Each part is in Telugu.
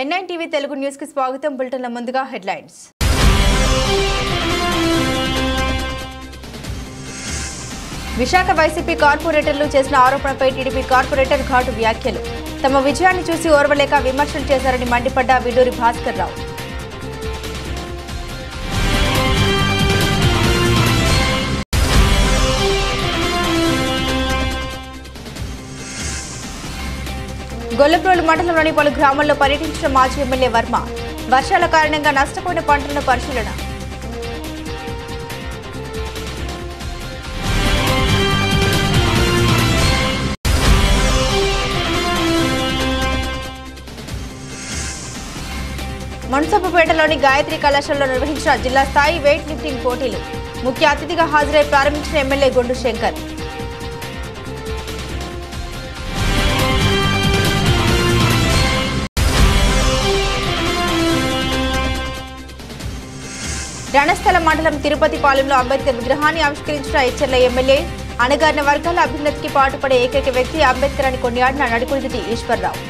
N9 TV తెలుగు న్యూస్ కి స్వాగతం. బులెటిన్ల ముందుగా హెడ్లైన్స్. విశాఖ వైసీపీ కార్పొరేటర్లు చేసిన ఆరోపణపై టీడీపీ కార్పొరేటర్ ఘాటు వ్యాఖ్యలు. తమ విజయాన్ని చూసి ఓర్వలేక విమర్శలు చేశారని మండిపడ్డ విడూరి భాస్కర్ రావు. గొల్లప్రోలు మండలంలోని పలు గ్రామాల్లో పర్యటించిన మాజీ ఎమ్మెల్యే వర్మ. వర్షాల కారణంగా నష్టపోయిన పంటలను పరిశీలన. మున్సబుపేటలోని గాయత్రి కళాశాలలో నిర్వహించిన జిల్లా స్థాయి వెయిట్ లిఫ్టింగ్ పోటీలు. ముఖ్య అతిథిగా హాజరై ప్రారంభించిన ఎమ్మెల్యే గొండు శంకర్. రణస్థల మండలం తిరుపతిపాలెంలో అంబేద్కర్ విగ్రహాన్ని ఆవిష్కరించిన హెచ్చర్ల ఎమ్మెల్యే. అణగారిన వర్గాల అభ్యున్నతికి పాటుపడే ఏకైక వ్యక్తి అంబేద్కర్ అని కొనియాడిన Nadukuladiti Eswararao.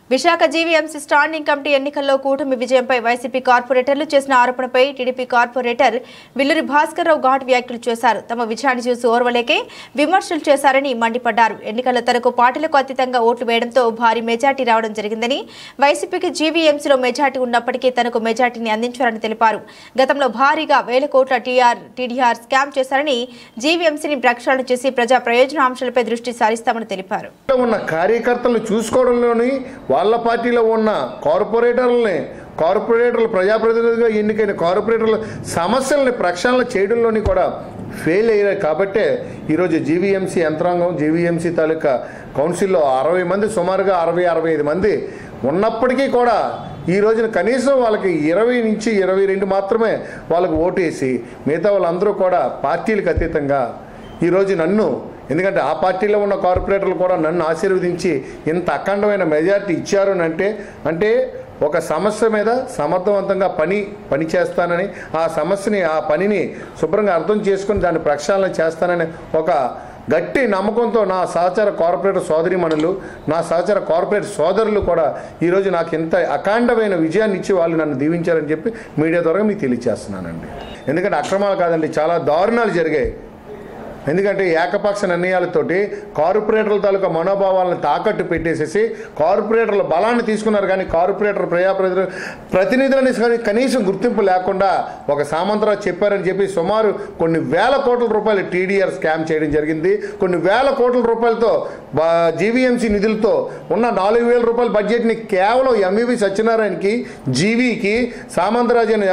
Visakha GVMC standing committee ఎన్నికల్లో కూటమి విజయంపై వైసీపీ కార్పొరేటర్లు చేసిన ఆరోపణపై టీడీపీ కార్పొరేటర్ విల్లూరి భాస్కర్ రావు ఘాటు వ్యాఖ్యలు చేశారు. తమ విజయాన్ని చూసి ఓర్వలేకే విమర్శలు చేశారని మండిపడ్డారు. ఎన్నికల్లో తనకు పార్టీలకు అతీతంగా ఓట్లు వేయడంతో భారీ మెజార్టీ రావడం జరిగిందని, వైసీపీకి జీవీఎంసీలో మెజార్టీ ఉన్నప్పటికీ తనకు మెజార్టీని అందించారని తెలిపారు. గతంలో భారీగా 1000 కోట్ల టీడీఆర్ స్కామ్ చేశారని, జీవీఎంసీని ప్రక్షాళన చేసి ప్రజా ప్రయోజన అంశాలపై దృష్టి సారిస్తామని తెలిపారు. వాళ్ళ పార్టీలో ఉన్న కార్పొరేటర్లు ప్రజాప్రతినిధులుగా ఎన్నికైన కార్పొరేటర్ల సమస్యల్ని ప్రక్షాళన చేయడంలోని కూడా ఫెయిల్ అయ్యారు. కాబట్టే ఈరోజు జీవీఎంసీ యంత్రాంగం, జీవీఎంసీ తాలూకా కౌన్సిల్లో 60 మంది, సుమారుగా 60-65 మంది ఉన్నప్పటికీ కూడా ఈ రోజున కనీసం వాళ్ళకి 20 నుంచి 22 మాత్రమే వాళ్ళకు ఓటేసి మిగతా వాళ్ళందరూ కూడా పార్టీలకు అతీతంగా ఈరోజు నన్ను, ఎందుకంటే ఆ పార్టీలో ఉన్న కార్పొరేటర్లు కూడా నన్ను ఆశీర్వదించి ఇంత అఖండమైన మెజారిటీ ఇచ్చారు అంటే ఒక సమస్య మీద సమర్థవంతంగా పని చేస్తానని, ఆ సమస్యని, ఆ పనిని శుభ్రంగా అర్థం చేసుకుని దాన్ని ప్రక్షాళన చేస్తానని ఒక గట్టి నమ్మకంతో నా సహచార కార్పొరేటర్ సోదరిమణులు, నా సహచార కార్పొరేట్ సోదరులు కూడా ఈరోజు నాకు ఇంత అఖండమైన విజయాన్ని ఇచ్చి వాళ్ళు నన్ను దీవించారని చెప్పి మీడియా ద్వారా మీకు తెలియజేస్తున్నానండి. ఎందుకంటే అక్రమాలు కాదండి, చాలా దారుణాలు జరిగాయి. ఎందుకంటే ఏకపక్ష నిర్ణయాలతోటి కార్పొరేటర్ల తాలూకా మనోభావాలను తాకట్టు పెట్టేసేసి కార్పొరేటర్ల బలాన్ని తీసుకున్నారు. కానీ కార్పొరేటర్ ప్రతినిధులని కనీసం గుర్తింపు లేకుండా ఒక సామంతరావు చెప్పారని చెప్పి సుమారు కొన్ని వేల కోట్ల రూపాయలు టీడీఆర్ స్కామ్ చేయడం జరిగింది. కొన్ని వేల కోట్ల రూపాయలతో జీవీఎంసీ నిధులతో ఉన్న 4000 రూపాయల బడ్జెట్ని కేవలం ఎంవీవి సత్యనారాయణకి, జీవీకి, సామంతరాజు అని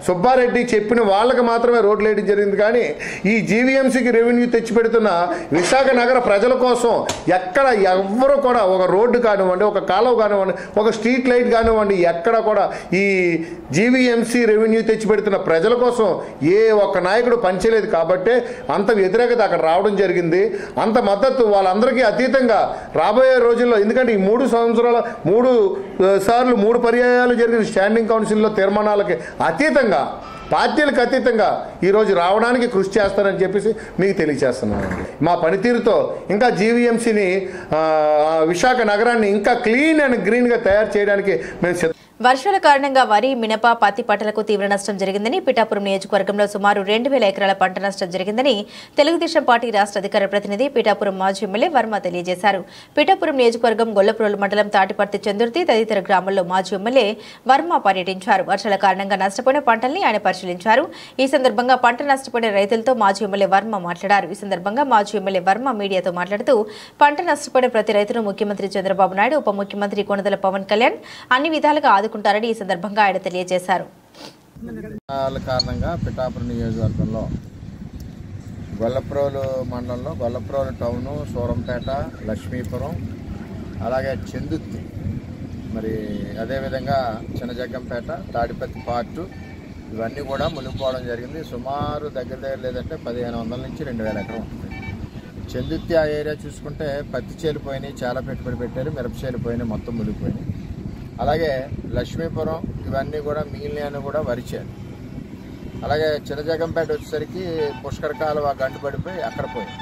సుబ్బారెడ్డి చెప్పిన వాళ్ళకి మాత్రమే రోడ్లు వేయడం జరిగింది. కానీ ఈ జీవీఎంసీకి రెవెన్యూ తెచ్చిపెడుతున్న విశాఖ నగర ప్రజల కోసం ఎక్కడ ఎవ్వరూ కూడా ఒక రోడ్డు కానివ్వండి, ఒక కాలువ కానివ్వండి, ఒక స్ట్రీట్ లైట్ కానివ్వండి, ఎక్కడ కూడా ఈ జీవీఎంసీ రెవెన్యూ తెచ్చిపెడుతున్న ప్రజల కోసం ఏ ఒక్క నాయకుడు పనిచేయలేదు. కాబట్టి అంత వ్యతిరేకత అక్కడ రావడం జరిగింది. అంత మద్దతు వాళ్ళందరికీ అతీతంగా రాబోయే రోజుల్లో, ఎందుకంటే ఈ 3 సంవత్సరాల 3 సార్లు 3 పర్యాయాలు జరిగిన స్టాండింగ్ కౌన్సిల్లో తీర్మానాలకి అతీతంగా, పార్టీలకు అతీతంగా ఈరోజు రావడానికి కృషి చేస్తారని చెప్పేసి మీకు తెలియజేస్తున్నానండి. మా పనితీరుతో ఇంకా జీవీఎంసీని, విశాఖ నగరాన్ని ఇంకా క్లీన్ అండ్ గ్రీన్గా తయారు చేయడానికి మేము వర్షాల కారణంగా వరి, మినప, పత్తి పంటలకు తీవ్ర నష్టం జరిగిందని, పిఠాపురం నియోజకవర్గంలో సుమారు 2000 ఎకరాల పంట నష్టం జరిగిందని తెలుగుదేశం పార్టీ రాష్ట్ర అధికార ప్రతినిధి పిఠాపురం మాజీ ఎమ్మెల్యే వర్మ తెలియజేశారు. పిఠాపురం నియోజకవర్గం గొల్లప్రోలు మండలం తాటిపర్తి, చందుర్తి తదితర గ్రామాల్లో మాజీ ఎమ్మెల్యే వర్మ పర్యటించారు. వర్షాల కారణంగా నష్టపోయిన పంటల్ని ఆయన పరిశీలించారు. ఈ సందర్భంగా పంట నష్టపోయిన రైతులతో మాజీ ఎమ్మెల్యే వర్మ మాట్లాడారు. ఈ సందర్భంగా మాజీ ఎమ్మెల్యే వర్మ మీడియాతో మాట్లాడుతూ పంట నష్టపోయిన ప్రతి రైతును ముఖ్యమంత్రి చంద్రబాబు నాయుడు, ఉప ముఖ్యమంత్రి కొణిదెల పవన్ కళ్యాణ్ అన్ని విధాలుగా ఆదుకుంటారని ఈ సందర్భంగా ఆయన తెలియజేశారు. కారణంగా పిఠాపురం నియోజకవర్గంలో గొల్లప్రోలు మండలంలో గొల్లప్రోలు టౌను, సూరంపేట, లక్ష్మీపురం, అలాగే చందుర్తి, మరి అదేవిధంగా చిన్నజగ్గంపేట, తాడిపత్తి పార్టు, ఇవన్నీ కూడా మునిగిపోవడం జరిగింది. సుమారు దగ్గర లేదంటే 1500 నుంచి 2000 ఎకరం ఉంటుంది. చందుర్తి ఆ ఏరియా చూసుకుంటే పత్తి చేలు పోయినాయి, చాలా పెట్టుబడి పెట్టారు, మిరప చేలు పోయినాయి, మొత్తం మునిగిపోయినాయి. అలాగే లక్ష్మీపురం ఇవన్నీ కూడా మిగిలిన కూడా వరిచేరు. అలాగే చిన్నజగంపేట వచ్చేసరికి పుష్కర కాలువ గంటు పడిపోయి అక్కడ పోయింది.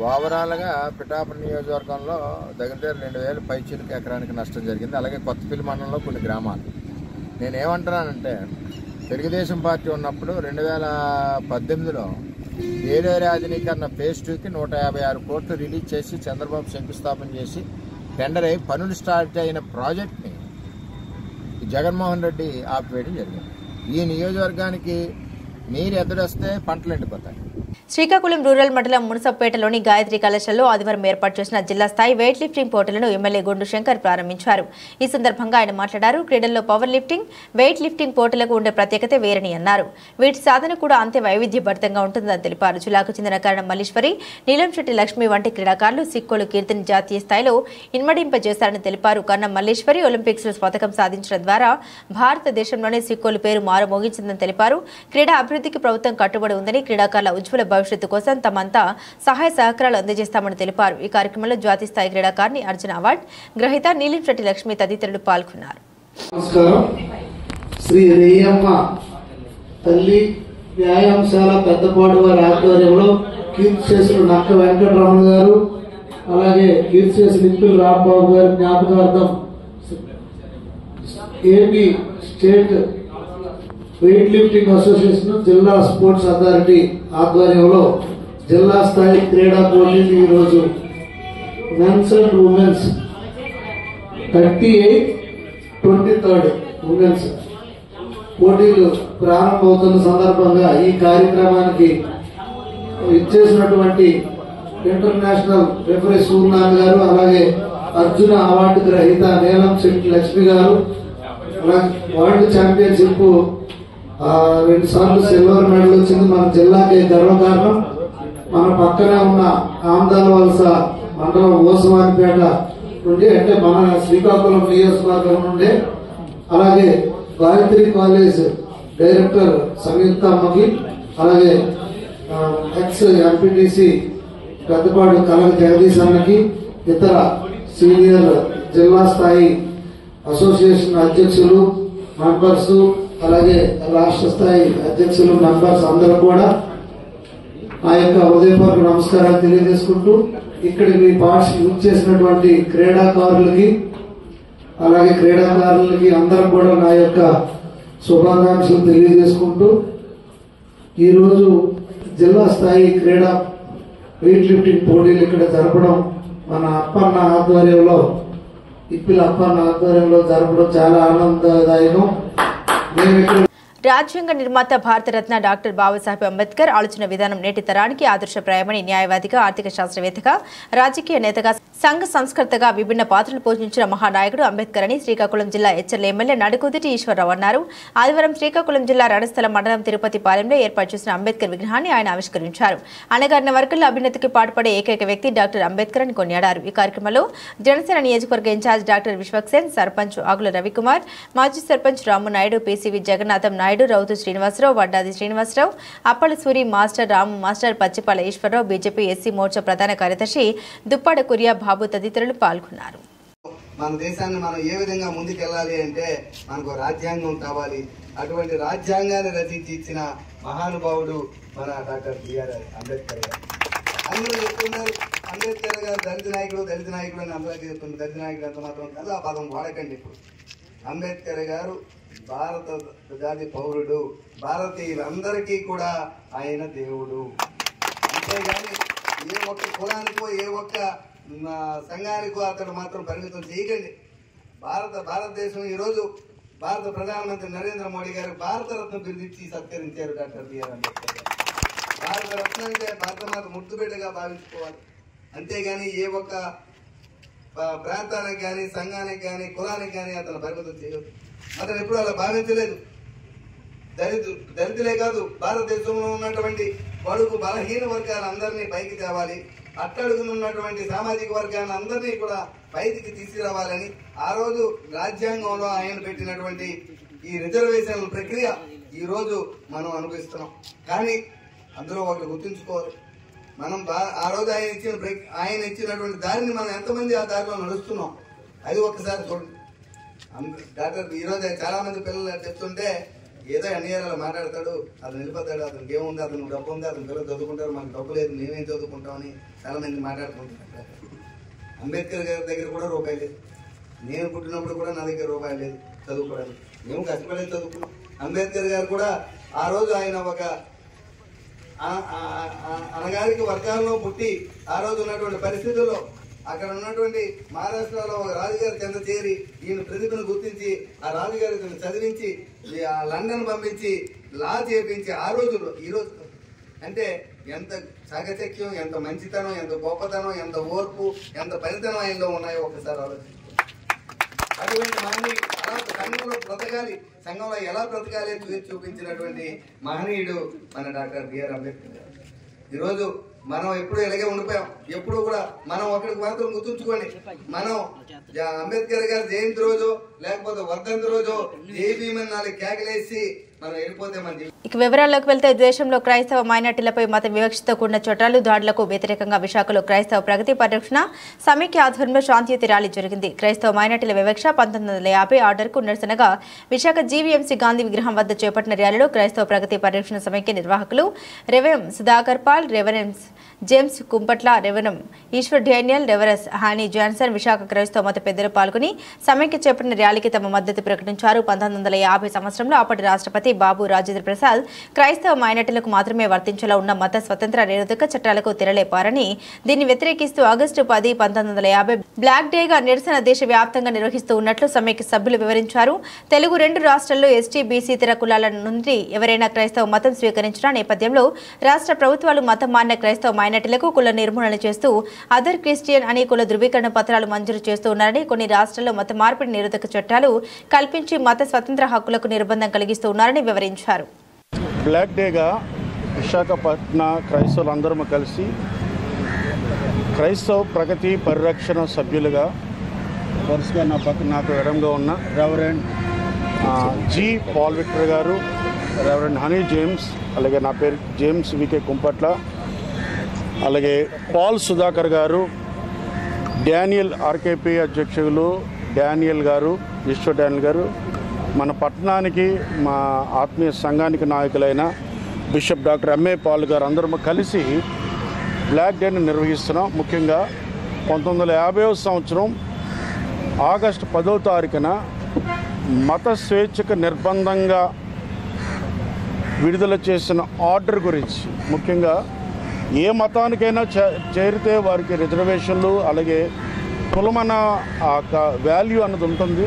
ఓవరాల్గా పిఠాపురం నియోజకవర్గంలో దగ్గర 2000 పైచీలకు ఎకరానికి నష్టం జరిగింది. అలాగే కొత్తపల్లి మండలంలో కొన్ని గ్రామాలు. నేనేమంటున్నానంటే తెలుగుదేశం పార్టీ ఉన్నప్పుడు 2018లో రైల్వే ఆధునీకరణ ఫేజ్ 2కి 156 కోట్లు రిలీజ్ చేసి చంద్రబాబు శంకుస్థాపన చేసి టెండర్ అయి పనులు స్టార్ట్ అయిన ప్రాజెక్ట్ని జగన్మోహన్ రెడ్డి ఆపివేయడం జరిగింది. ఈ నియోజకవర్గానికి నీరు ఎదురొస్తే పంటలు ఎండిపోతాయి. శ్రీకాకుళం రూరల్ మండలం మునసపేటలోని గాయత్రి కళాశాలలో ఆదివారం ఏర్పాటు చేసిన జిల్లా స్థాయి వెయిట్ లిఫ్టింగ్ పోటీలను ఎమ్మెల్యే గుండు శంకర్ ప్రారంభించారు. ఈ సందర్భంగా ఆయన మాట్లాడారు. క్రీడల్లో పవర్ లిఫ్టింగ్, వెయిట్ లిఫ్టింగ్ పోటీలకు ఉండే ప్రత్యేకత వేరని అన్నారు. వీటి సాధన కూడా అంతే వైవిధ్యభరితంగా ఉంటుందని తెలిపారు. జిల్లాకు చెందిన కరణం మల్లీశ్వరి, నీలంశెట్టి లక్ష్మి వంటి క్రీడాకారులు సిక్కోలు కీర్తిని జాతీయ స్థాయిలో ఇన్మడింపజేశారని తెలిపారు. కరణం మల్లీశ్వరి ఒలింపిక్స్ లో పథకం సాధించడం ద్వారా భారతదేశంలోనే సిక్కోలు పేరు మారుమోగించిందని తెలిపారు. క్రీడా అభివృద్ధికి ప్రభుత్వం కట్టుబడి ఉందని, క్రీడాకారుల ఉజ్వల భవిష్యత్తు కోసం తమంతా సహాయ సహకారాలు అందజేస్తామని తెలిపారు. ఈ కార్యక్రమంలో జాతీయ స్థాయి క్రీడాకారిణి అర్జున అవార్డు గ్రహీత నీలంశెట్టి లక్ష్మి తదితరులు పాల్గొన్నారు. నమస్కారం. శ్రీ రేయమ్మ తల్లి వ్యాయామశాల పెద్దపాడు వారి ఆధ్వర్యంలో కీర్తిశేషులు నక్క వెంకటరమణ గారు, అలాగే కీర్తిశేషులు నిప్పుల రాంబాబు గారి జ్ఞాపకార్థం AP state weight lifting association జిల్లా స్పోర్ట్స్ అథారిటీ ఆధ్వర్యంలో జిల్లా స్థాయి క్రీడా పోటీలు ఈరోజు మెన్స్ అండ్ ఉమెన్స్ 38, 23 ఉమెన్స్ పోటీలు ప్రారంభమవుతున్న సందర్భంగా ఈ కార్యక్రమానికి ఇచ్చేసినటువంటి ఇంటర్నేషనల్ రెఫరీ సూర్యనారాయణ గారు, అలాగే అర్జున అవార్డు గ్రహీత నీలంశెట్టి లక్ష్మి గారు, వరల్డ్ ఛాంపియన్షిప్ 2 సార్లు సిల్వర్ మెడల్ వచ్చింది. మన జిల్లాకి గర్వకారణం. మన పక్కనే ఉన్న ఆందాల వలస మండలం ఓసవానిపేట నుండి, అంటే మన శ్రీకాకుళం నియోజకవర్గం నుండి, అలాగే గాయత్రి కాలేజ్ డైరెక్టర్ సంయుక్త అమ్మకి, అలాగే ఎక్స్ ఎంపీటీసీ పెద్దపాడు కలగ జగదీశ్ అన్నకి, ఇతర సీనియర్ జిల్లా స్థాయి అసోసియేషన్ అధ్యక్షులు, మెంబర్స్, అలాగే రాష్ట్ర స్థాయి అధ్యక్షులు, మెంబర్స్ అందరూ కూడా ఆ యొక్క హృదయపూర్వక నమస్కారాలు తెలియజేసుకుంటూ, ఇక్కడికి పార్టిసిపేట్ చేసినటువంటి క్రీడాకారులకి అందరూ కూడా నా యొక్క శుభాకాంక్షలు తెలియజేసుకుంటూ, ఈరోజు జిల్లా స్థాయి క్రీడా వెయిట్ లిఫ్టింగ్ పోటీలు ఇక్కడ జరపడం మన అప్పన్న ఆధ్వర్యంలో, ఇప్పిల అప్పన్న ఆధ్వర్యంలో జరపడం చాలా ఆనందదాయకం. రాజ్యాంగ నిర్మాత భారతరత్న డాక్టర్ బాబాసాహెబ్ అంబేద్కర్ ఆలోచన విధానం నేటి తరానికి ఆదర్శప్రాయమని న్యాయవాదిగా, ఆర్థిక శాస్త్రవేత్తగా, రాజకీయ నేతగా, సంఘ సంస్కర్తగా విభిన్న పాత్రలు పోషించిన మహానాయకుడు అంబేద్కర్ అని శ్రీకాకుళం జిల్లా హెచ్చర్ల ఎమ్మెల్యే నడుకుదిటి ఈశ్వరరావు అన్నారు. ఆదివారం శ్రీకాకుళం జిల్లా రణస్థలం మండలం తిరుపతి పాలెంలో ఏర్పాటు చేసిన అంబేద్కర్ విగ్రహాన్ని ఆయన ఆవిష్కరించారు. అణగారిన వర్గాల అభ్యున్నతికి పాటుపడే ఏకైక వ్యక్తి డాక్టర్ అంబేద్కర్ అని కొనియాడారు. ఈ కార్యక్రమంలో జనసేన నియోజకవర్గ ఇన్ఛార్జ్ డాక్టర్ విశ్వక్సేన్, సర్పంచ్ ఆగుల రవికుమార్, మాజీ sarpanch Ramunaidu, PCV Jagannatham Naidu, Rautu Srinivasarao, Vaddadi Srinivasarao, Appala Suri master, Ramu master, Pachipala Eswararao, BJP SC Morcha ప్రధాన కార్యదర్శి దుప్పాడ కురియా బాబు తదితరులు పాల్గొన్నారు. మన దేశాన్ని మనం ఏ విధంగా ముందుకెళ్ళాలి అంటే మనకు రాజ్యాంగం కావాలి. అటువంటి రాజ్యాంగాన్ని రచించి ఇచ్చిన మహానుభావుడు మన డాక్టర్ బిఆర్ అంబేద్కర్ గారు. అందరూ చెప్తున్నారు అంబేద్కర్ గారు దళిత నాయకుడు అని అందరికీ చెప్తున్నారు. దళిత నాయకుడు అంత మాత్రం కాదు, ఆ పదం వాడకండి. ఇప్పుడు అంబేద్కర్ గారు భారత జాతి పౌరుడు, భారతీయులందరికీ కూడా ఆయన దేవుడు. అంతేగాని ఏ ఒక్క కులానికో ఏ ఒక్క సంఘానికో అతడు మాత్రం పరిమితం చేయకండి. భారతదేశం ఈరోజు భారత ప్రధానమంత్రి నరేంద్ర మోడీ గారు భారతరత్న బిరుదిచ్చి సత్కరించారు డాక్టర్ బిఆర్ అంబేద్కర్ గారు. భారతరత్న అంటే భారతమాత ముద్దుబిడ్డగా భావించుకోవాలి. అంతేగాని ఏ ఒక్క ప్రాంతానికి కానీ, సంఘానికి కానీ, కులానికి కానీ అతను పరిమితం చేయదు. అతను ఎప్పుడు అలా భావించలేదు. దళితులే కాదు, భారతదేశంలో ఉన్నటువంటి బడుగు బలహీన వర్గాలందరినీ పైకి తేవాలి, అట్టడుగునున్నటువంటి సామాజిక వర్గాన్ని అందరినీ కూడా పైకి తీసుకురావాలని ఆ రోజు రాజ్యాంగంలో ఆయన పెట్టినటువంటి ఈ రిజర్వేషన్ల ప్రక్రియ ఈ రోజు మనం అనుభవిస్తున్నాం. కానీ అందులో ఒకటి గుర్తుంచుకోవాలి, మనం ఆ రోజు ఆయన ఇచ్చినటువంటి దారిని మనం ఎంతమంది ఆ దారిలో నడుస్తున్నాం అది ఒక్కసారి చూడండి. డాక్టర్ ఈరోజు చాలా మంది పిల్లలు చెప్తుంటే ఏదో అన్ని ఏళ్ళ మాట్లాడతాడు, అతను వెళ్ళిపోతాడు, అతనికి ఏముంది, అతను డబ్బు ఉంది, అతని పిల్లలు చదువుకుంటారు, మనకు డబ్బు లేదు, మేమేం చదువుకుంటామని చాలా మంది మాట్లాడుకుంటున్నారు. అంబేద్కర్ గారి దగ్గర కూడా రూపాయి లేదు. నేను పుట్టినప్పుడు కూడా నా దగ్గర రూపాయలు లేదు చదువుకోవడానికి. మేము కష్టపడేది చదువుకున్నాం. అంబేద్కర్ గారు కూడా ఆ రోజు ఆయన ఒక అనగారికి వర్గాల్లో పుట్టి ఆ రోజు ఉన్నటువంటి పరిస్థితుల్లో అక్కడ ఉన్నటువంటి మహారాష్ట్రలో ఒక రాజుగారి చెంత చేరి ఈయన ప్రతిభను గుర్తించి ఆ రాజుగారి చదివించి లండన్ పంపించి లా చేపించి ఆ రోజుల్లో ఈరోజు అంటే ఎంత చాకచక్యం, ఎంత మంచితనం, ఎంత గొప్పతనం, ఎంత ఓర్పు, ఎంత పనితనం ఆయనలో ఉన్నాయో ఒకసారి ఆలోచించి. అటువంటి మహనీయుడు అలా సంఘంలో బ్రతకాలి, సంఘంలో ఎలా బ్రతకాలి చూపించినటువంటి మహనీయుడు మన డాక్టర్ బిఆర్ అంబేద్కర్ గారు. ఈరోజు మనం ఎప్పుడు ఇలాగే ఉండిపోయాం. ఎప్పుడు కూడా మనం ఒకరికి మాత్రం గుర్తుంచుకోండి, మనం అంబేద్కర్ గారి జయంతి రోజు లేకపోతే వర్ధంతి రోజు జై భీమ్ అని 4 కేకలేసి మనం వెళ్ళిపోతే మన ఇక వివరాల్లోకి వెళ్తే దేశంలో క్రైస్తవ మైనార్టీలపై మత వివక్షతో కూడిన చట్టాలు దాడులకు వ్యతిరేకంగా విశాఖలో క్రైస్తవ ప్రగతి పరిరక్షణ సమైక్య ఆధ్వర్యంలో శాంతియుత ర్యాలీ జరిగింది. క్రైస్తవ మైనార్టీల వివక్ష 1950 ఆర్డర్కు నిరసనగా విశాఖ జీవీఎంసీ గాంధీ విగ్రహం వద్ద చేపట్టిన ర్యాలీలో క్రైస్తవ ప్రగతి పరిరక్షణ సమైక్య నిర్వాహకులు reverend Sudhakar Paul, reverend James Kumpatla, reverend Eswar Daniel, reverend Honey Johnson, Visakha క్రైస్తవ మత పెద్దలు పాల్గొని సమైక్య చేపట్టిన ర్యాలీకి తమ మద్దతు ప్రకటించారు. 1950 సంవత్సరంలో అప్పటి రాష్ట్రపతి బాబు రాజేంద్ర ప్రసాద్ క్రైస్తవ మైనార్టీలకు మాత్రమే వర్తించేలా ఉన్న మత స్వతంత్ర నిరోధక చట్టాలకు తెరలేపారని, దీన్ని వ్యతిరేకిస్తూ ఆగస్టు 10, 1950 బ్లాక్ డేగా నిరసన దేశవ్యాప్తంగా నిర్వహిస్తూ ఉన్నట్లు సమైక్య సభ్యులు వివరించారు. తెలుగు 2 రాష్ట్రాల్లో ఎస్టీ, బీసీ ఇతర కులాల నుండి ఎవరైనా క్రైస్తవ మతం స్వీకరించిన నేపథ్యంలో రాష్ట్ర ప్రభుత్వాలు మతం మారిన క్రైస్తవ మైనార్టీలకు కుల నిర్మూలన చేస్తూ అదర్ క్రిస్టియన్ అని కుల ధృవీకరణ పత్రాలు మంజూరు చేస్తూ ఉన్నారని, కొన్ని రాష్ట్రాల్లో మత మార్పిడి నిరోధక చట్టాలు కల్పించి మత స్వతంత్ర హక్కులకు నిర్బంధం కలిగిస్తూ ఉన్నారని వివరించారు. బ్లాక్ డేగా విశాఖపట్న క్రైస్తవులందరూ కలిసి క్రైస్తవ ప్రగతి పరిరక్షణ సభ్యులుగా వరుసగా నాకు ఎడంగా ఉన్న రెవరెండ్ జి పాల్ విక్టర్ గారు, రెవరెండ్ హనీ జేమ్స్, అలాగే నా పేరు జేమ్స్ వికే కుంపట్ల, అలాగే పాల్ సుధాకర్ గారు, డానియల్ ఆర్కేపీ అధ్యక్షులు డానియల్ గారు, ఈశ్వర్ డానియల్ గారు, మన పట్టణానికి మా ఆత్మీయ సంఘానికి నాయకులైన బిషప్ డాక్టర్ ఎంఏ పాల్ గారు అందరం కలిసి బ్లాక్ డేని నిర్వహిస్తున్నాం. ముఖ్యంగా 1950వ సంవత్సరం ఆగస్టు 10వ తారీఖున మత స్వేచ్ఛకు నిర్బంధంగా విడుదల చేసిన ఆర్డర్ గురించి, ముఖ్యంగా ఏ మతానికైనా చేరితే వారికి రిజర్వేషన్లు అలాగే కులమన్న వాల్యూ అన్నది ఉంటుంది.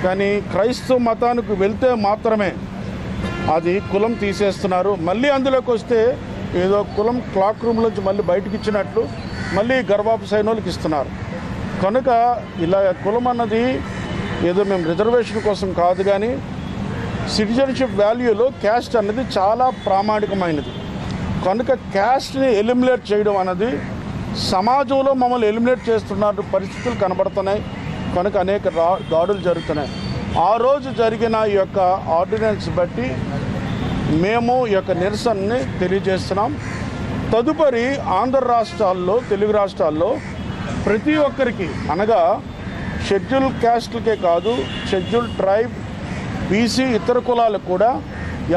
కానీ క్రైస్తవ మతానికి వెళ్తే మాత్రమే అది కులం తీసేస్తున్నారు. మళ్ళీ అందులోకి వస్తే ఏదో కులం క్లాక్ రూమ్లోంచి మళ్ళీ బయటకు ఇచ్చినట్లు మళ్ళీ గర్భాపు సైన్యులకు ఇస్తున్నారు. కనుక ఇలా కులం అన్నది ఏదో మేము రిజర్వేషన్ కోసం కాదు, కానీ సిటిజన్షిప్ వాల్యూలో క్యాస్ట్ అన్నది చాలా ప్రామాణికమైనది. కనుక క్యాస్ట్ని ఎలిమినేట్ చేయడం అన్నది సమాజంలో మమ్మల్ని ఎలిమినేట్ చేస్తున్న పరిస్థితులు కనబడుతున్నాయి. కనుక అనేక దాడులు జరుగుతున్నాయి. ఆ రోజు జరిగిన ఈ యొక్క ఆర్డినెన్స్ బట్టి మేము ఈ యొక్క నిరసనని తెలియజేస్తున్నాం. తదుపరి ఆంధ్ర రాష్ట్రాల్లో, తెలుగు రాష్ట్రాల్లో ప్రతి ఒక్కరికి, అనగా షెడ్యూల్ క్యాస్ట్లకే కాదు, షెడ్యూల్ ట్రైబ్, బీసీ ఇతర కులాలకు కూడా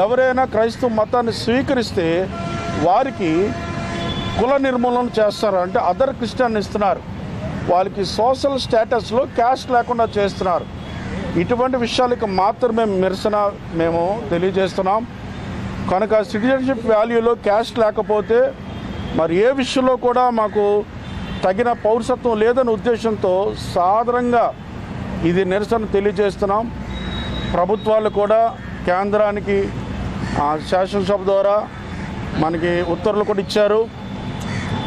ఎవరైనా క్రైస్తవ మతాన్ని స్వీకరిస్తే వారికి కుల నిర్మూలన చేస్తారు. అంటే అదర్ క్రిస్టియన్ ఇస్తున్నారు. వాళ్ళకి సోషల్ స్టేటస్లో క్యాస్ట్ లేకుండా చేస్తున్నారు. ఇటువంటి విషయాలకు మాత్రమే నిరసన మేము తెలియజేస్తున్నాం. కనుక సిటిజన్షిప్ వాల్యూలో క్యాస్ట్ లేకపోతే మరి ఏ విషయంలో కూడా మాకు తగిన పౌరసత్వం లేదనే ఉద్దేశంతో సాధారణంగా ఇది నిరసన తెలియజేస్తున్నాం. ప్రభుత్వాలు కూడా కేంద్రానికి శాసనసభ ద్వారా మనకి ఉత్తర్వులు కూడా ఇచ్చారు.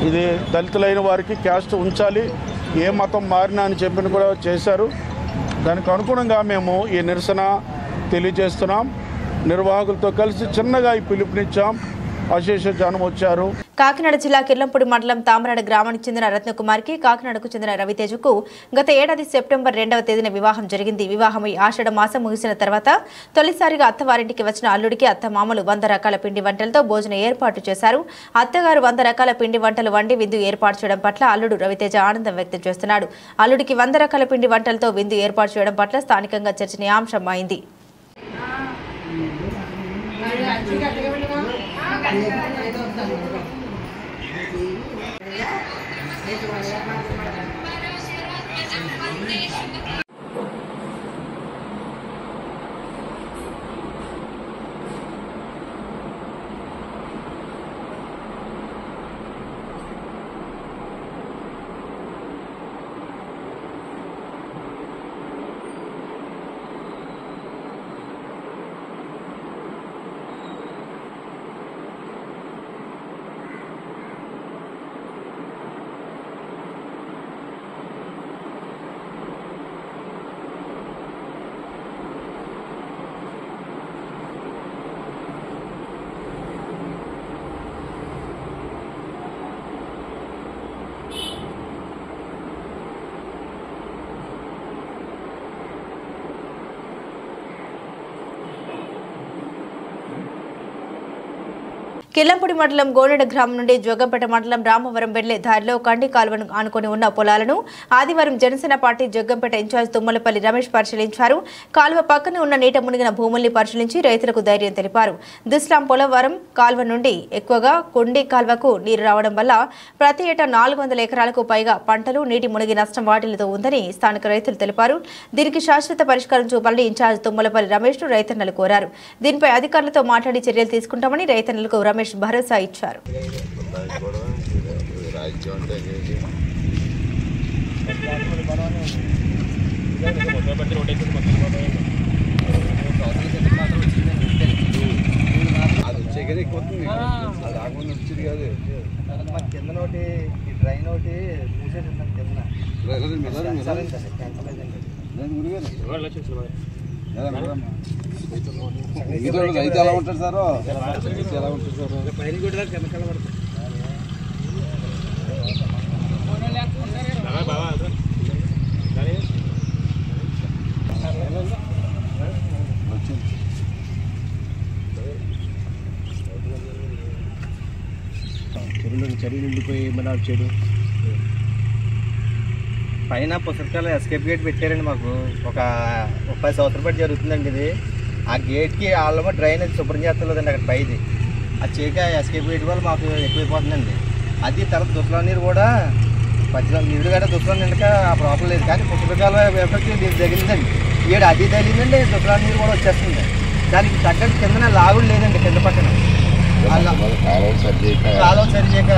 ఇది దళితులైన వారికి క్యాస్ట్ ఉంచాలి, ఏ మతం మారినా అని చెప్పిన కూడా చేశారు. దానికి అనుగుణంగా మేము ఈ నిరసన తెలియజేస్తున్నాం. నిర్వాహకులతో కలిసి చిన్నగా ఈ పిలుపునిచ్చాం. అశేష జనం వచ్చారు. కాకినాడ జిల్లా కిర్లంపూడి మండలం తామరాడ గ్రామానికి చెందిన రత్నకుమార్కి కాకినాడకు చెందిన రవితేజకు గత ఏడాది సెప్టెంబర్ 2వ తేదీన వివాహం జరిగింది. వివాహమై ఆషాఢ మాసం ముగిసిన తర్వాత తొలిసారిగా అత్తవారింటికి వచ్చిన అల్లుడికి అత్తమామలు 100 రకాల పిండి వంటలతో భోజనం ఏర్పాటు చేశారు. అత్తగారు 100 రకాల పిండి వంటలు వండి విందు ఏర్పాటు చేయడం పట్ల అల్లుడు రవితేజ ఆనందం వ్యక్తం చేస్తున్నాడు. అల్లుడికి 100 రకాల పిండి వంటలతో విందు ఏర్పాటు చేయడం పట్ల స్థానికంగా చర్చనీయాంశమైంది. కిల్లంపూడి మండలం గోనెడ గ్రామం నుండి జోగంపేట మండలం రామవరం వెళ్లే దారిలో కండి కాలువను ఆనుకొని ఉన్న పొలాలను ఆదివారం జనసేన పార్టీ జోగంపేట ఇన్ఛార్జ్ తుమ్మలపల్లి రమేష్ పరిశీలించారు. కాలువ పక్కన ఉన్న నీట మునిగిన భూముల్ని పరిశీలించి రైతులకు ధైర్యం తెలిపారు. దుస్లాం పోలవరం కాలువ నుండి ఎక్కువగా కొండి కాల్వకు నీరు రావడం వల్ల ప్రతి ఏటా 400 ఎకరాలకు పైగా పంటలు నీటి మునిగి నష్టం వాటిల్లుతూ ఉందని స్థానిక రైతులు తెలిపారు. దీనికి శాశ్వత పరిష్కారం చూపాలని ఇన్ఛార్జ్ తుమ్మలపల్లి రమేష్ రైతన్నలు కోరారు. దీనిపై అధికారులతో మాట్లాడి చర్యలు తీసుకుంటామని రైతన్నలకు రమేష్ భరోసా ఇచ్చారు. కింద నోటి ఈ డ్రైన్ ఒకటి రైతు ఎలా ఉంటారు సార్ ఎలా ఉంటుంది సార్ పైన కూడా కెమికల్ పడుతుంది. చెరువు నిండిపోయి ఏమన్నా చెడు పైన పుస్తకాలు ఎస్కేప్ గేట్ పెట్టారండి. మాకు ఒక 10 సంవత్సరాల పాటు జరుగుతుందండి ఇది. ఆ గేట్కి వాళ్ళమో డ్రైనేజ్ శుభ్రం చేస్తలేదండి అక్కడ పైది. ఆ చీక ఎస్కేప్ గేట్ వల్ల మాకు ఎక్కువైపోతుందండి. అది తర్వాత దుసలా నీరు కూడా నీరు కూడా దుసలా నిండక ఆ ప్రాబ్లం లేదు. కానీ పుస్తకాల ఎఫెక్ట్ దీనికి తగిలిందండి. ఏడు అది తగిలిందండి, దుసలా నీరు కూడా వచ్చేస్తుంది. దానికి తగ్గట్టు కిందన లాగుడు లేదండి. కింద పక్కన కాలువ సరి చేయక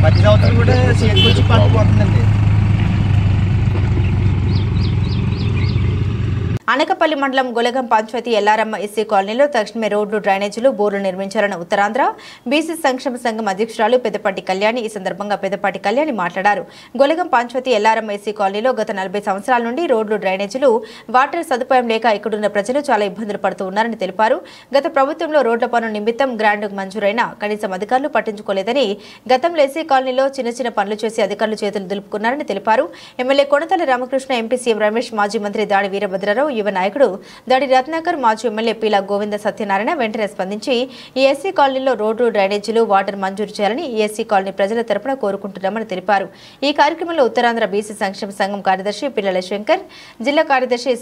10 సంవత్సరాలు కూడా చేతికొచ్చి పట్టుకుపోతుందండి. అనకపల్లి మండలం గొలగం పంచాయతీ ఎల్లారమ్మ ఎస్సీ కాలనీలో తక్షణమే రోడ్లు, డ్రైనేజీలు, బోర్లు నిర్మించాలని ఉత్తరాంధ్ర బీసీ సంక్షేమ సంఘం అధ్యక్షురాలు పెద్దపాటి కళ్యాణి ఈ సందర్భంగా పెద్దపాటి కళ్యాణి మాట్లాడారు. గొలగం పంచాయతీ ఎల్లారమ్మ ఎస్సీ కాలనీలో గత 40 సంవత్సరాల నుండి రోడ్లు, డ్రైనేజీలు, వాటర్ సదుపాయం లేక ఇక్కడున్న ప్రజలు చాలా ఇబ్బందులు పడుతూ ఉన్నారని తెలిపారు. గత ప్రభుత్వంలో రోడ్ల పనుల నిమిత్తం గ్రాంట్ మంజూరైనా కనీసం అధికారులు పట్టించుకోలేదని, గతంలో ఎస్సీ కాలనీలో చిన్న చిన్న పనులు చేసి అధికారులు చేతులు దులుపుకున్నారని తెలిపారు. MLA Konathala Ramakrishna, MP CM Ramesh, మాజీ మంత్రి దాడి వీరభద్రరావు, యువ నాయకుడు దాడి రత్నాకర్, మాజీ ఎమ్మెల్యే పీలా గోవింద సత్యనారాయణ వెంటనే స్పందించి ఈ ఎస్సీ కాలనీలో రోడ్లు, డ్రైనేజీలు, వాటర్ మంజూరు చేయాలని ఈ ఎస్సీ కాలనీ ప్రజల తరపున కోరుకుంటున్నామని తెలిపారు. ఈ కార్యక్రమంలో ఉత్తరాంధ్ర బీసీ సంక్షేమ సంఘం కార్యదర్శి పిల్లల శంకర్, జిల్లా కార్యదర్శి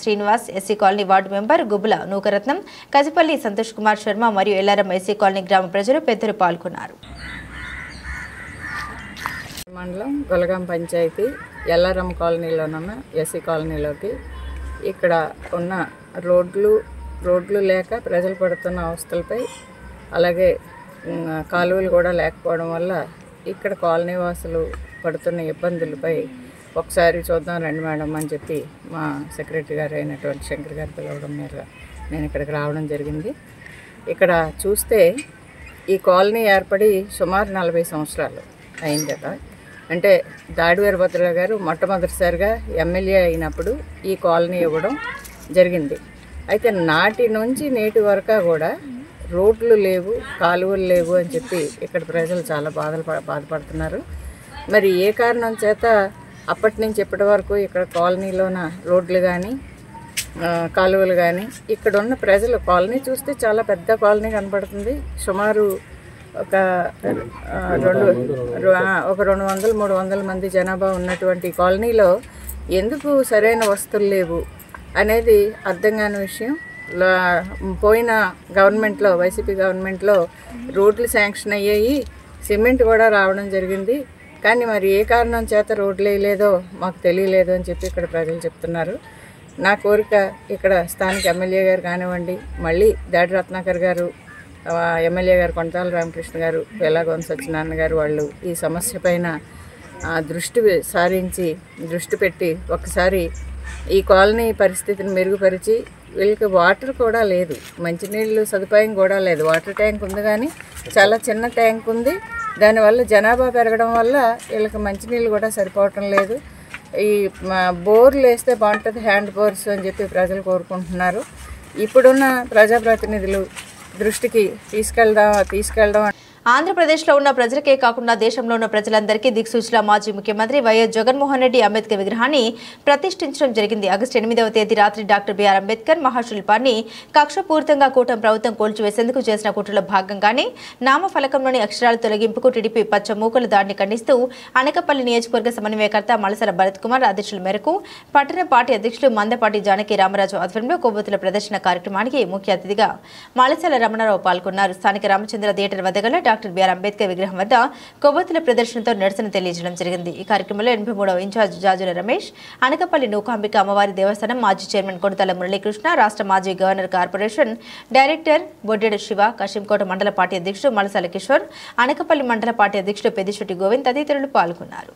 Srinivas, SC colony ward member Gubbula Nookaratnam, Kajipalli Santosh Kumar Sharma మరియు ఎల్లారం ఎస్సీ కాలనీ గ్రామ ప్రజలు పెద్దలు పాల్గొన్నారు. మండలం గొలగం పంచాయతీ ఎల్లారం కాలనీలోనున్న ఎస్సీ కాలనీలోకి ఇక్కడ ఉన్న రోడ్లు లేక ప్రజలు పడుతున్న అవస్థలపై, అలాగే కాలువలు కూడా లేకపోవడం వల్ల ఇక్కడ కాలనీ వాసులు పడుతున్న ఇబ్బందులపై ఒకసారి చూద్దాం రండి మేడం అని చెప్పి మా సెక్రటరీ గారు అయినటువంటి శంకర్ గారు పిలవడం మీద నేను ఇక్కడికి రావడం జరిగింది. ఇక్కడ చూస్తే ఈ కాలనీ ఏర్పడి సుమారు 40 సంవత్సరాలు అయిందట. అంటే దాడి వీరభద్రరావు గారు మొట్టమొదటిసారిగా ఎమ్మెల్యే అయినప్పుడు ఈ కాలనీ ఇవ్వడం జరిగింది. అయితే నాటి నుంచి నేటి వరకు కూడా రోడ్లు లేవు, కాలువలు లేవు అని చెప్పి ఇక్కడ ప్రజలు చాలా బాధపడుతున్నారు. మరి ఏ కారణం చేత అప్పటి నుంచి ఇప్పటి వరకు ఇక్కడ కాలనీలోన రోడ్లు కానీ కాలువలు కానీ ఇక్కడ ఉన్న ప్రజలు, కాలనీ చూస్తే చాలా పెద్ద కాలనీ కనపడుతుంది. సుమారు ఒక 200-300 మంది జనాభా ఉన్నటువంటి కాలనీలో ఎందుకు సరైన వస్తువులు లేవు, అనేది అర్థం కాని విషయం. పోయిన గవర్నమెంట్లో, వైసీపీ గవర్నమెంట్లో రోడ్లు శాంక్షన్ అయ్యాయి, సిమెంట్ కూడా రావడం జరిగింది. కానీ మరి ఏ కారణం చేత రోడ్లు వేయలేదో మాకు తెలియలేదు అని చెప్పి ఇక్కడ ప్రజలు చెప్తున్నారు. నా కోరిక ఇక్కడ స్థానిక ఎమ్మెల్యే గారు కానివ్వండి, మళ్ళీ దాడి రత్నాకర్ గారు, ఎమ్మెల్యే గారు కొంటాల రామకృష్ణ గారు, వేలాగోన్ సత్యనారాయణ గారు వాళ్ళు ఈ సమస్య పైన దృష్టి పెట్టి ఒకసారి ఈ కాలనీ పరిస్థితిని మెరుగుపరిచి, వీళ్ళకి వాటర్ కూడా లేదు, మంచినీళ్ళు సదుపాయం కూడా లేదు. వాటర్ ట్యాంక్ ఉంది కానీ చాలా చిన్న ట్యాంక్ ఉంది. దానివల్ల జనాభా పెరగడం వల్ల వీళ్ళకి మంచినీళ్ళు కూడా సరిపోవటం లేదు. ఈ బోర్లు వేస్తే బాగుంటుంది, హ్యాండ్ బోర్స్ అని చెప్పి ప్రజలు కోరుకుంటున్నారు. ఇప్పుడున్న ప్రజాప్రతినిధులు దృష్టికి తీసుకెళ్దాం. ఆంధ్రప్రదేశ్లో ఉన్న ప్రజలకే కాకుండా దేశంలో ఉన్న ప్రజలందరికీ దిక్సూచిలా మాజీ ముఖ్యమంత్రి వైఎస్ జగన్మోహన్ రెడ్డి అంబేద్కర్ విగ్రహాన్ని ప్రతిష్ఠించడం జరిగింది. ఆగస్టు 8వ తేదీ రాత్రి డాక్టర్ బిఆర్ అంబేద్కర్ మహాశిల్పాన్ని కక్షపూరితంగా కూటమి ప్రభుత్వం కూల్చివేసేందుకు చేసిన కుట్రలో భాగంగానే నామఫలకంలోని అక్షరాల తొలగింపుకు టీడీపీ పచ్చ మూకల దాడిని ఖండిస్తూ అనకాపల్లి నియోజకవర్గ సమన్వయకర్త మలసల భరత్ కుమార్ ఆదేశాల మేరకు పట్టణ పార్టీ అధ్యక్షులు మందపాటి జానకి రామరాజు ఆధ్వర్యంలో కొవ్వొత్తుల ప్రదర్శన కార్యక్రమానికి ముఖ్య అతిథిగా మలసల రమణారావు పాల్గొన్నారు. స్థానిక రామచంద్ర థియేటర్ వద్ద గల డాక్టర్ బిఆర్ అంబేద్కర్ విగ్రహం వద్ద కొవ్వొత్తుల ప్రదర్శనతో నిరసన తెలియజేయడం జరిగింది. ఈ కార్యక్రమంలో 83వ ఇన్ఛార్జ్ జాజుల రమేష్, అనకాపల్లి నూకాంబిక అమ్మవారి దేవస్థానం మాజీ చైర్మన్ కొనతల మురళీకృష్ణ, రాష్ట్ర మాజీ governor corporation director Boddedu Siva, Kasimkota మండల పార్టీ అధ్యక్షుడు మలసాల కిషోర్, అనకాపల్లి మండల పార్టీ అధ్యక్షుడు పెద్దిశెట్టి గోవింద్ తదితరులు పాల్గొన్నారు.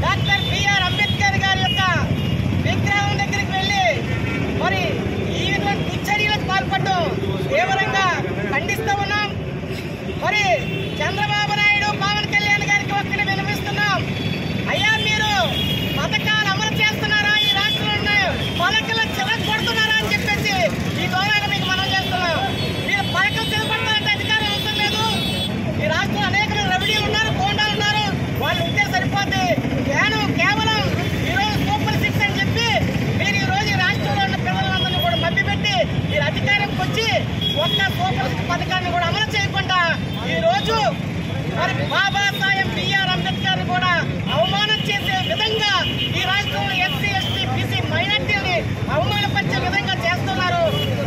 డాక్టర్ బిఆర్ అంబేద్కర్ గారి యొక్క విగ్రహం దగ్గరికి వెళ్ళి మరి ఈ దుశ్చర్యలకు పాల్పడడం తీవ్రంగా ఖండిస్తూ ఉన్నాం. మరి చంద్రబాబు నాయుడు, పవన్ కళ్యాణ్ గారికి ఒక్కడే వినిపిస్తున్నాం, అయ్యా మీరు పథకాలు అమలు చేస్తున్నారా, ఈ రాష్ట్రంలో పలకలు చెలగొడుతున్నారా అని చెప్పేసి ఈ ద్వారా మీకు మనం చేస్తున్నాం. మీరు పలకలు చెలగొడతారంటే అధికారం అవసరం లేదు. ఈ రాష్ట్రంలో అనేక రవిడీ ఉన్నారు, కోండాలు ఉన్నారు, వాళ్ళు ఉంటే సరిపోతే కేవలం ఈరోజు సూపర్ 6 అని చెప్పి మీరు ఈరోజు రాష్ట్రంలో ఉన్న పిల్లలందరినీ కూడా మభ్యపెట్టి మీరు అధికారంకి వచ్చి ఒక్క సూపర్ 6 పథకాన్ని కూడా అమలు చేయకుండా ఈరోజు మరి బాబాసాహెబ్ బిఆర్ అంబేద్కర్ కూడా అవమానం చేసే విధంగా ఈ రాష్ట్రంలో ఎస్సీ, ఎస్టీ, బీసీ మైనార్టీని అవమానపరిచే విధంగా చేస్తున్నారు.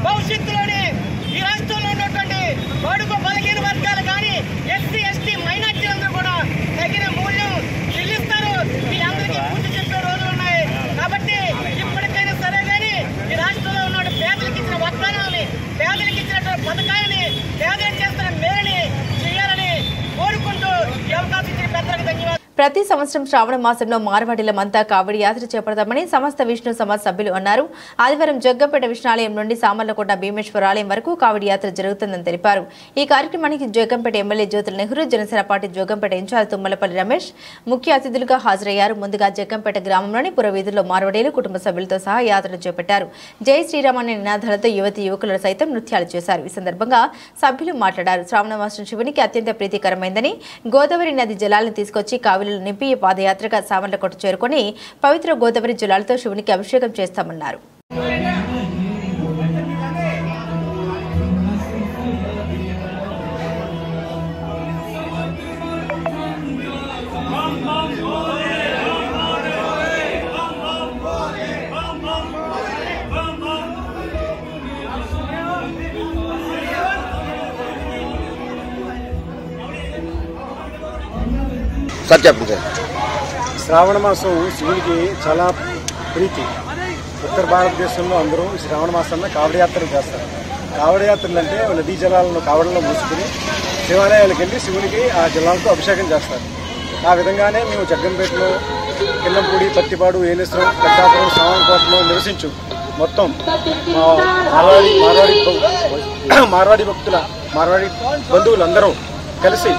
భవిష్యత్తులోనే ఈ రాష్ట్రంలో ఉన్నటువంటి బడుగు బలహీన వర్గాలు కానీ ఎస్సీ, ఎస్టీ మైనార్టీలందరూ కూడా తగిన మూల్యం చెల్లిస్తారు. మీ అందరికీ బుద్ధి చెప్పే రోజులు ఉన్నాయి. కాబట్టి ఇప్పటికైనా సరే కానీ ఈ రాష్ట్రంలో ఉన్న పేదలకు ఇచ్చిన వాగ్దానాలని, పేదలకు ఇచ్చినటువంటి పథకాలని, పేదలకు చేస్తున్న మేలని చేయాలని కోరుకుంటూ ఈ అవకాశం ఇచ్చిన పెద్దలకు ధన్యవాదాలు. ప్రతి సంవత్సరం శ్రావణ మాసంలో మార్వాడిలమంతా కావడి యాత్ర చేపడతామని సమస్త విష్ణు సమాజ్ సభ్యులు అన్నారు. ఆదివారం జగ్గంపేట విష్ణాలయం నుండి సామర్లకోట భీమేశ్వర ఆలయం వరకు కావడి యాత్ర జరుగుతుందని తెలిపారు. ఈ కార్యక్రమానికి Jaggampeta MLA Jyothula Nehru, Janasena party Jaggampeta in charge Thummalapalli Ramesh ముఖ్య అతిథులుగా హాజరయ్యారు. ముందుగా జగ్గంపేట గ్రామంలోని పురవీధుల్లో మార్వాడీలు కుటుంబ సభ్యులతో సహా యాత్రను చేపట్టారు. జై శ్రీరామ్ అనే నినాదాలతో యువకులు సైతం నృత్యాలు చేశారు. ఈ సందర్భంగా సభ్యులు మాట్లాడారు. శ్రావణ మాసం శివునికి అత్యంత ప్రీతికరమైందని, గోదావరి నది జలాలను తీసుకొచ్చి కావిలు నింపి పాదయాత్రగా సామర్లకోట చేరుకొని పవిత్ర గోదావరి జలాలతో శివునికి అభిషేకం చేస్తామన్నారు. శ్రావణ మాసం శివునికి చాలా ప్రీతి. ఉత్తర భారతదేశంలో అందరూ శ్రావణ మాసంలో కావడి యాత్రలు చేస్తారు. కావడి యాత్రలు అంటే నదీ జలాలను కావడంలో మూసుకుని శివాలయాలకు వెళ్ళి శివునికి ఆ జలాలతో అభిషేకం చేస్తారు. ఆ విధంగానే మేము జగ్గంపేటలో, కిల్లంపూడి, పత్తిపాడు, ఏలేశ్వరం, పెద్దాపురం, సామర్లకోటలో నివసించు మొత్తం మార్వాడి బంధువులందరూ కలిసి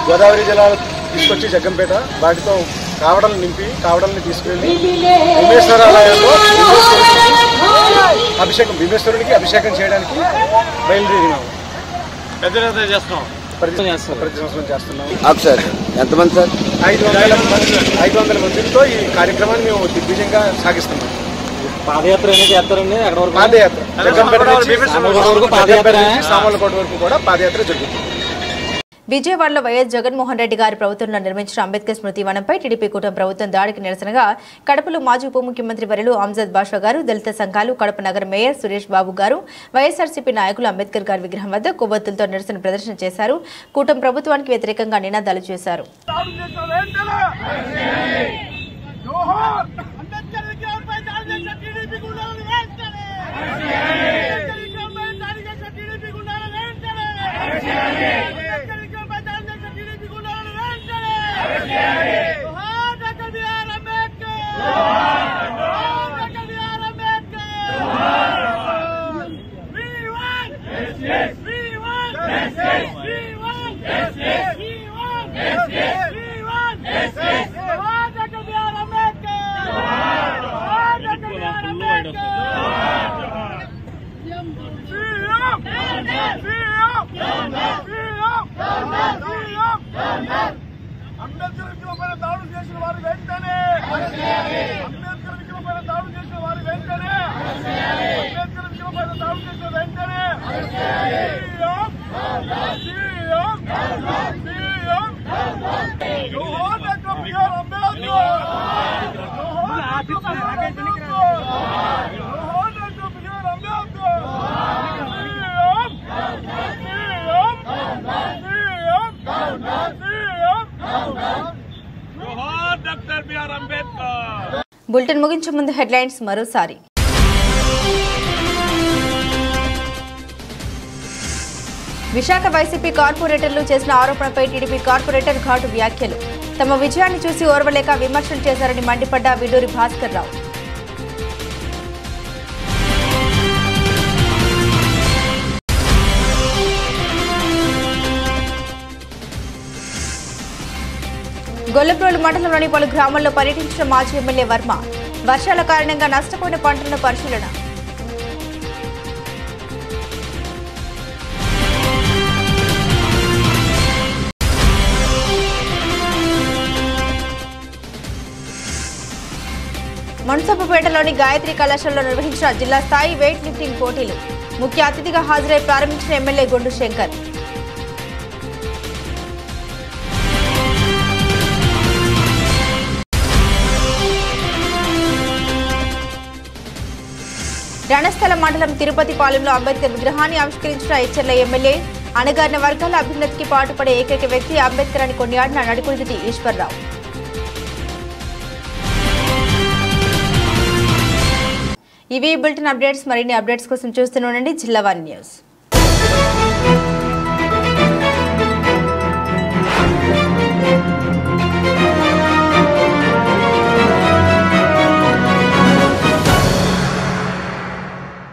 గోదావరి జలాలు తీసుకొచ్చి జగ్గంపేట వాటితో కావడలు నింపి కావడల్ని తీసుకెళ్లి భీమేశ్వరుడికి అభిషేకం చేయడానికి బయలుదేరినాము. ప్రతి సంవత్సరం చేస్తున్నాము. ఎంతమంది సార్? 500 మందితో ఈ కార్యక్రమాన్ని మేము దిగ్విజయంగా సాగిస్తున్నాం. పాదయాత్ర అనేది చేస్తారండి. పాదయాత్ర జగ్గంపేట నుంచి సామర్లకోట వరకు కూడా పాదయాత్ర జరుగుతుంది. విజయవాడలో వైఎస్ జగన్మోహన్ రెడ్డి గారి ప్రభుత్వంలో నిర్మించిన అంబేద్కర్ స్మృతి వనంపై టీడీపీ కూటమి ప్రభుత్వం దాడికి నిరసనగా కడపలో మాజీ ఉప ముఖ్యమంత్రి వర్యులు అంజద్ బాషా గారు, దళిత సంఘాలు, కడప నగర మేయర్ సురేష్ బాబు గారు, వైఎస్ఆర్సీపీ నాయకులు అంబేద్కర్ గారి విగ్రహం వద్ద కొవ్వొత్తులతో నిరసన ప్రదర్శన చేశారు. కూటమి ప్రభుత్వానికి వ్యతిరేకంగా నినాదాలు చేశారు. బులెటిన్ ముగించే ముందు హెడ్లైన్స్ మరోసారి. విశాఖ వైసీపీ కార్పొరేటర్లు చేసిన ఆరోపణపై టీడీపీ కార్పొరేటర్ ఘాటు వ్యాఖ్యలు. తమ విజయాన్ని చూసి ఓర్వలేక విమర్శలు చేశారని మండిపడ్డ విడూరి భాస్కర్ రావు. గొల్లప్రోలు మండలంలోని పలు గ్రామాల్లో పర్యటించిన మాజీ ఎమ్మెల్యే వర్మ. వర్షాల కారణంగా నష్టపోయిన పంటలను పరిశీలన. మున్సబుపేటలోని గాయత్రి కళాశాలలో నిర్వహించిన జిల్లా స్థాయి వెయిట్ లిఫ్టింగ్ పోటీలు. ముఖ్య అతిథిగా హాజరై ప్రారంభించిన ఎమ్మెల్యే గొండు శంకర్. రణస్థల మండలం తిరుపతిపాలెంలో అంబేద్కర్ విగ్రహాన్ని ఆవిష్కరించిన హెచ్చర్ల ఎమ్మెల్యే. అణగారిన వర్గాల అభ్యున్నతికి పాటుపడే ఏకైక వ్యక్తి అంబేద్కర్ అని కొనియాడిన నడుకుడిది ఈశ్వర్రావు. ఇవి బులెటిన్ అప్డేట్స్. మరిన్ని అప్డేట్స్ కోసం చూస్తూనే ఉండండి జిల్లా 1 న్యూస్.